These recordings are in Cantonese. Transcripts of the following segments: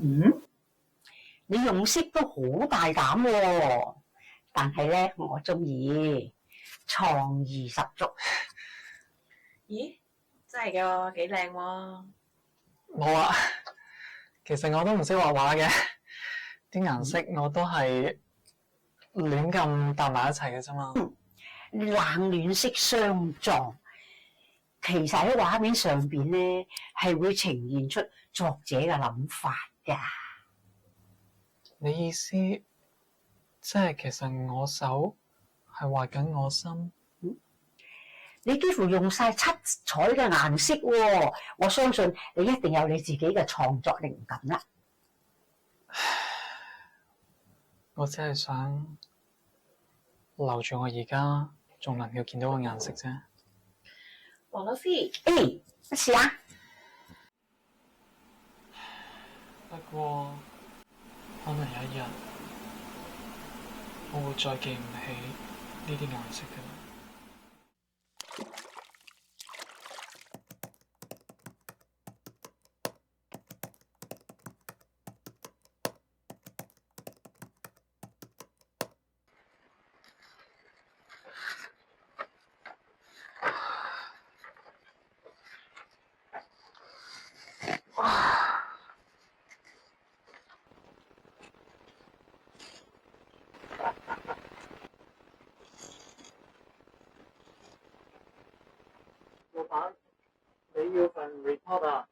嗯，你用色都好大膽喎，但係咧我中意，創意十足。咦，真係嘅喎，幾靚喎！冇啊，其實我都唔識畫畫嘅，啲顏色我都係亂咁搭埋一齊嘅啫嘛。冷暖色相撞，其實喺畫面上邊咧係會呈現出作者嘅諗法㗎。你意思即係其實我手係畫緊我心？你幾乎用晒七彩嘅顏色喎，我相信你一定有你自己嘅創作靈感啦。我只係想留住我而家仲能夠見到嘅顏色啫。黃老師，乜事啊？不過可能有一日我會再記唔起呢啲顏色㗎啦。老闆，你要份 report 啊？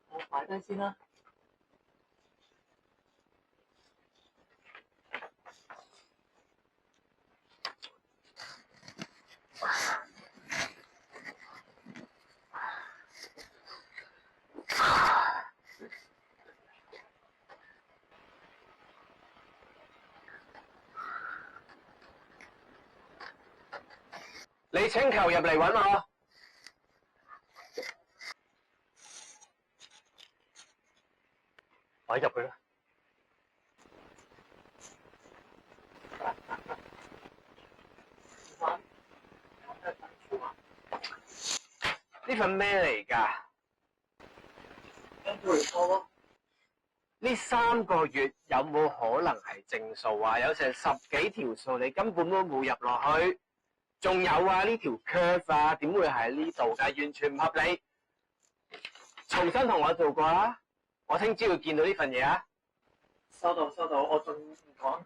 我擺低先啦。你請求入嚟揾我。快入去啦！呢份咩嚟㗎？呢3個月有冇可能係正數啊？有成10幾條數，你根本都冇入落去。仲有啊，呢條 curve 啊，點會喺呢度㗎？完全唔合理。重新同我做過啦。我聽朝要見到呢份嘢啊！收到，我仲唔講。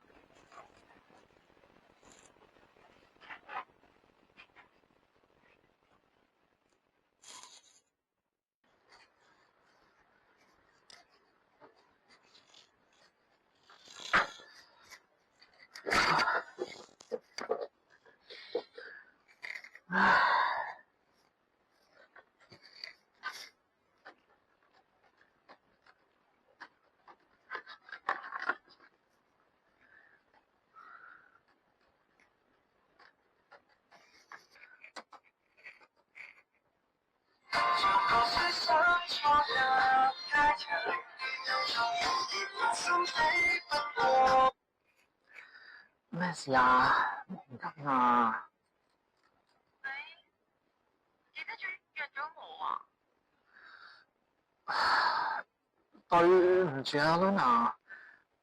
咩事啊？忙緊啊！你記得約咗我啊？對唔住啊 Luna，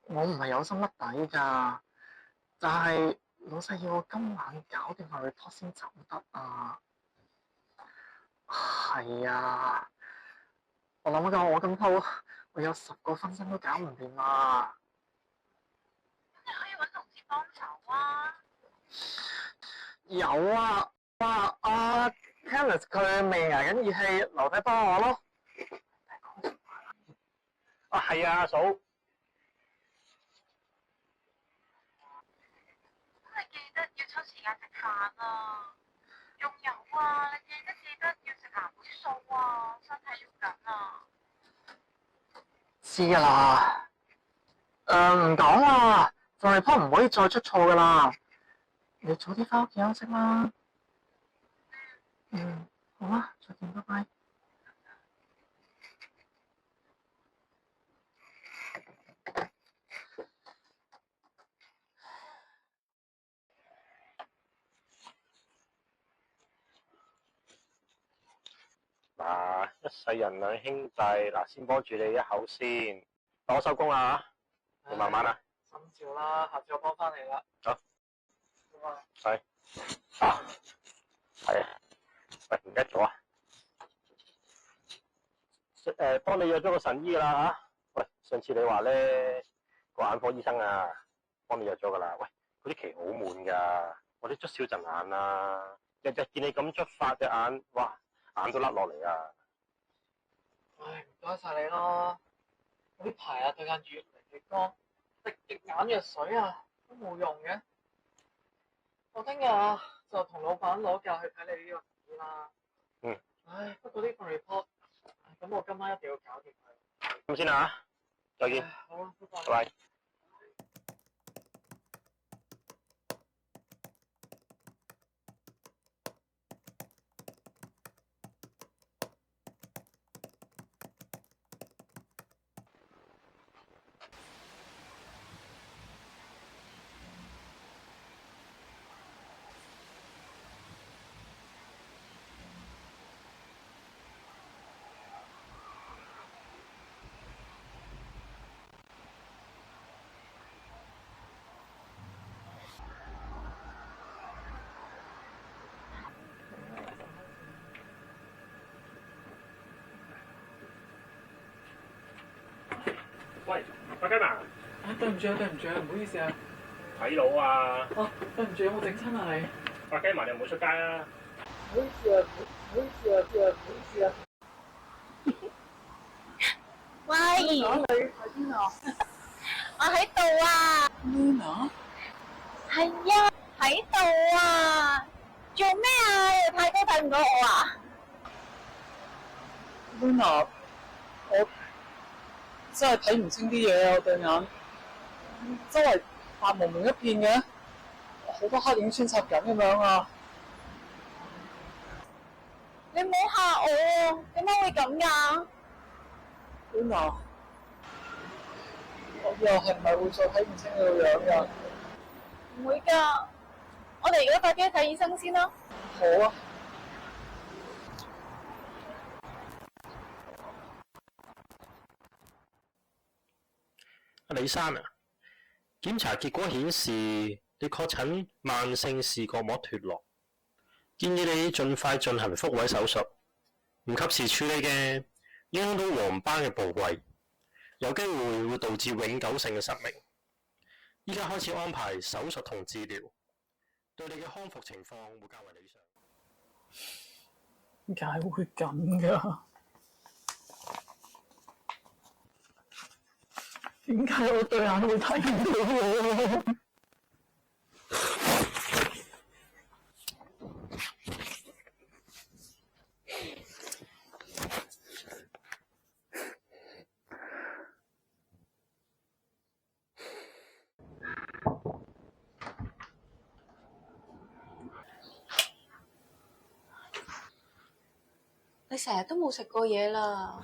我唔係有心甩底㗎，但係老細要我今晚搞掂個 report 先走得啊。係啊，我諗緊我今鋪我有10個分身都搞唔掂啊。咁你可以揾同事幫手啊。有啊，Kenneth 佢未捱緊熱氣，留低幫我咯。啊，係啊，阿嫂。咁你記得要抽時間食飯啊。仲有啊，你記得要食藍莓素啊，身體要緊啊。知㗎啦。唔講啦，份 report 唔可以再出錯㗎啦。你早啲返屋企休息啦。好啦，再見，拜拜。嗱，一世人兩兄弟，嗱，先幫住你一口先。我收工啦嚇，你慢慢啦。心照啦，下次我幫翻你啦。好。係。係啊。喂，唔記得咗啊？幫你約咗個神醫㗎啦嚇。喂，上次你話咧個眼科醫生啊，幫你約咗㗎啦。喂，嗰啲期好悶㗎，我哋捽少陣眼啦。日日見你咁捽法隻眼，哇，眼都甩落嚟啊！唉，唔該晒你咯。我呢排啊對眼越嚟越乾，滴滴眼藥水啊都冇用嘅。我聽日啊就同老闆攞假去睇你呢個神醫啦。嗯。唉，不過呢份 report，咁我今晚一定要搞掂佢。咁先啦嚇，再見。好啦，拜拜。拜拜。喂，白雞嘛？對唔住啊，唔好意思啊。睇佬啊！對唔住，有冇整親啊你？白雞嘛，你唔好出街啊！唔好意思啊，唔好意思啊。喂，你喺邊啊我喺度啊， ？Luna，係啊，喺度啊，做咩啊？你太多睇唔到我啊？ Luna，我真係睇唔清啲嘢啊！我對眼周圍白蒙蒙一片嘅，好多黑影穿插緊咁樣啊你唔好嚇我啊！點解會咁㗎？ ！Luna，我以後係唔係會再睇唔清你個樣㗎？唔會㗎，我哋而家快啲去睇醫生先啦。好啊。李生啊，檢查結果顯示你確診慢性視覺膜脫落，建議你盡快進行復位手術。唔及時處理嘅，影響到黃斑嘅部位，有機會導致永久性嘅失明。依家開始安排手術同治療，對你嘅康復情況會較為理想。點解會咁㗎？點解我對眼會睇唔到喎？你成日都冇食過嘢啦，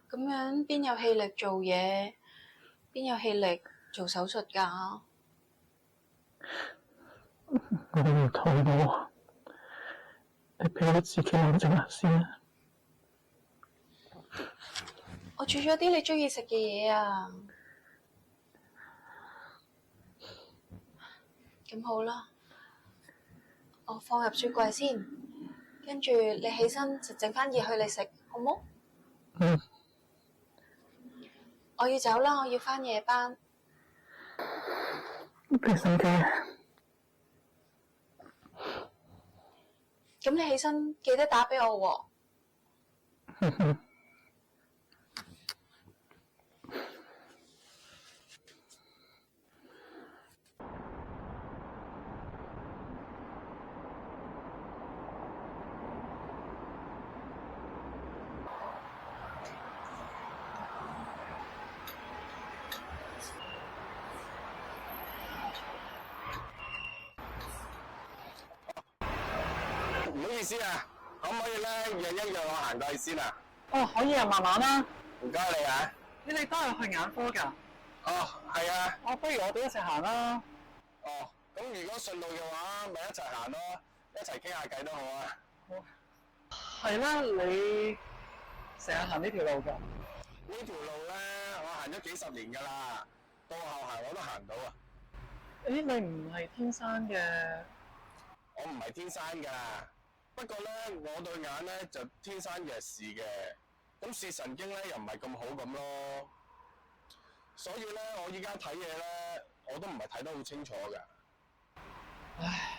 咁樣邊有氣力做嘢，邊有氣力做手術㗎？我唔肚餓，你俾我自己冷靜下先啊！我煮咗啲你中意食嘅嘢啊！咁好啦，我放入雪櫃先，跟住你起身就整翻熱去你食，好冇？嗯。我要走啦，我要翻夜班。俾心機。咁你起身記得打俾我喎。唔好意思啊，可唔可以咧約一約我行過去先啊？哦，可以啊，慢慢啦。唔該你啊。你哋都係去眼科㗎？哦，係啊。不如我哋一齊行啦。哦，咁如果順路嘅話，咪一齊行咯，一齊傾下偈都好啊。係啦，你成日行呢條路㗎？呢條路咧，我行咗幾十年㗎啦，到後行我都行到啊！誒，你唔係天生嘅？我唔係天生㗎，不過咧，我對眼咧就天生弱視嘅，咁視神經咧又唔係咁好咁咯，所以咧我依家睇嘢咧，我都唔係睇得好清楚㗎。唉，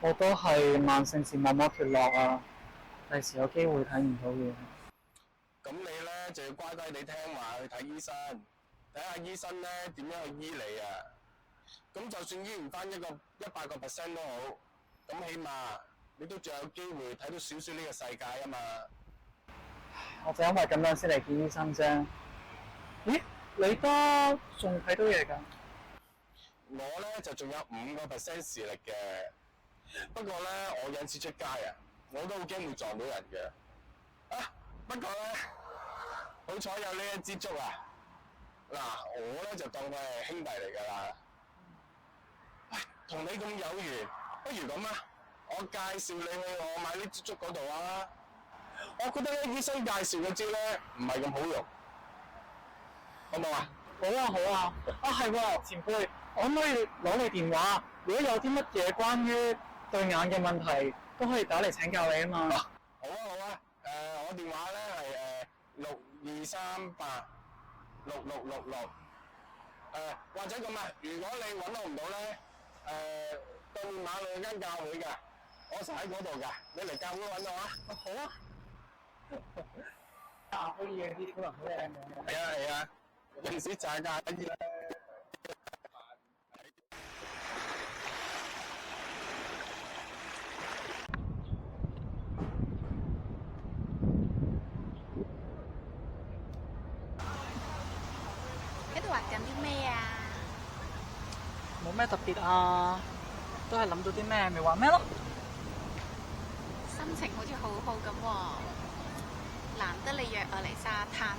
我都係慢性視網膜脫落啊，第時有機會睇唔到嘢。咁你咧就要乖乖地聽話去睇醫生，睇下醫生咧點樣去醫你啊！咁就算醫唔翻100%都好，咁起碼你都仲有機會睇到少少呢個世界啊嘛！我就因為咁樣先嚟見醫生啫。咦，你都仲睇到嘢㗎？我咧就仲有5%視力嘅，不過咧我有次出街啊，我都好驚會撞到人嘅。啊，不過咧好彩有呢一支竹啊！嗱，我咧就當佢係兄弟嚟㗎啦。喂，同你咁有緣，不如咁啊，我介紹你去我買呢支竹嗰度啊！我覺得咧醫生介紹嗰支咧唔係咁好用，好唔好啊？好啊好啊，啊係喎，前輩，我可唔可以攞你電話？如果有啲乜嘢關於對眼嘅問題，都可以打嚟請教你啊嘛。好啊好啊，我電話咧係62386666，或者咁啊，如果你揾我唔到咧，對面馬路有間教會㗎，我實喺嗰度㗎，你嚟教會揾我啊！好啊。可以影啲可能好靚嘅。係啊係啊，平時炸價啲咧。喺度畫緊啲咩啊？冇咩特別啊，都係諗到啲咩咪畫咩咯。心情好似好好咁喎。難得你約我嚟沙灘，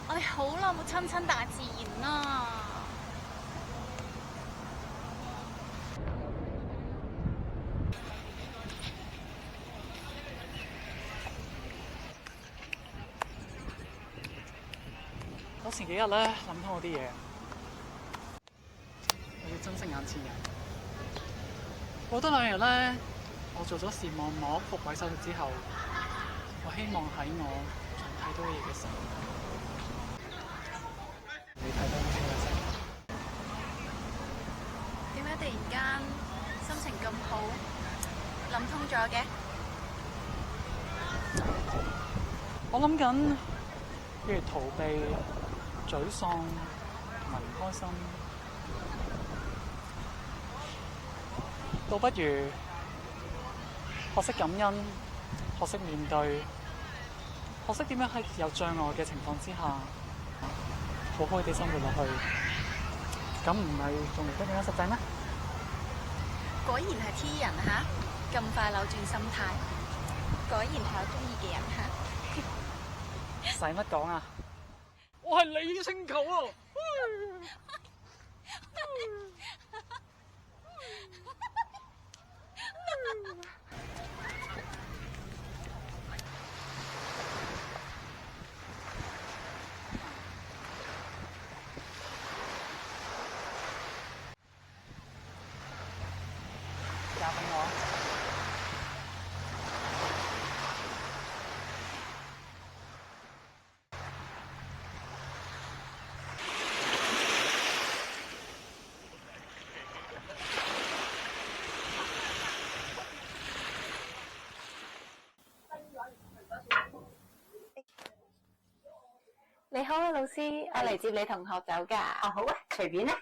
我哋好耐冇親親大自然啦。我前幾日咧諗通我啲嘢，我要珍惜眼前人。過多2日咧，我做咗視網膜復位手術之後，我希望喺我仲睇到嘢嘅時候，你睇到咩嘅時候？點解突然間心情咁好，諗通咗嘅？我諗緊，不如逃避、沮喪同埋唔開心，倒不如學識感恩，學識面對，學識點樣喺有障礙嘅情況之下，好好地生活落去，咁唔係仲嚟得更加實際咩？果然係 T 人嚇，咁快扭轉心態，果然係我中意嘅人嚇。使乜講啊？我係你嘅星球啊！嫁俾我。你好啊，老師，我嚟接你同學走㗎。哦，好啊，隨便啦。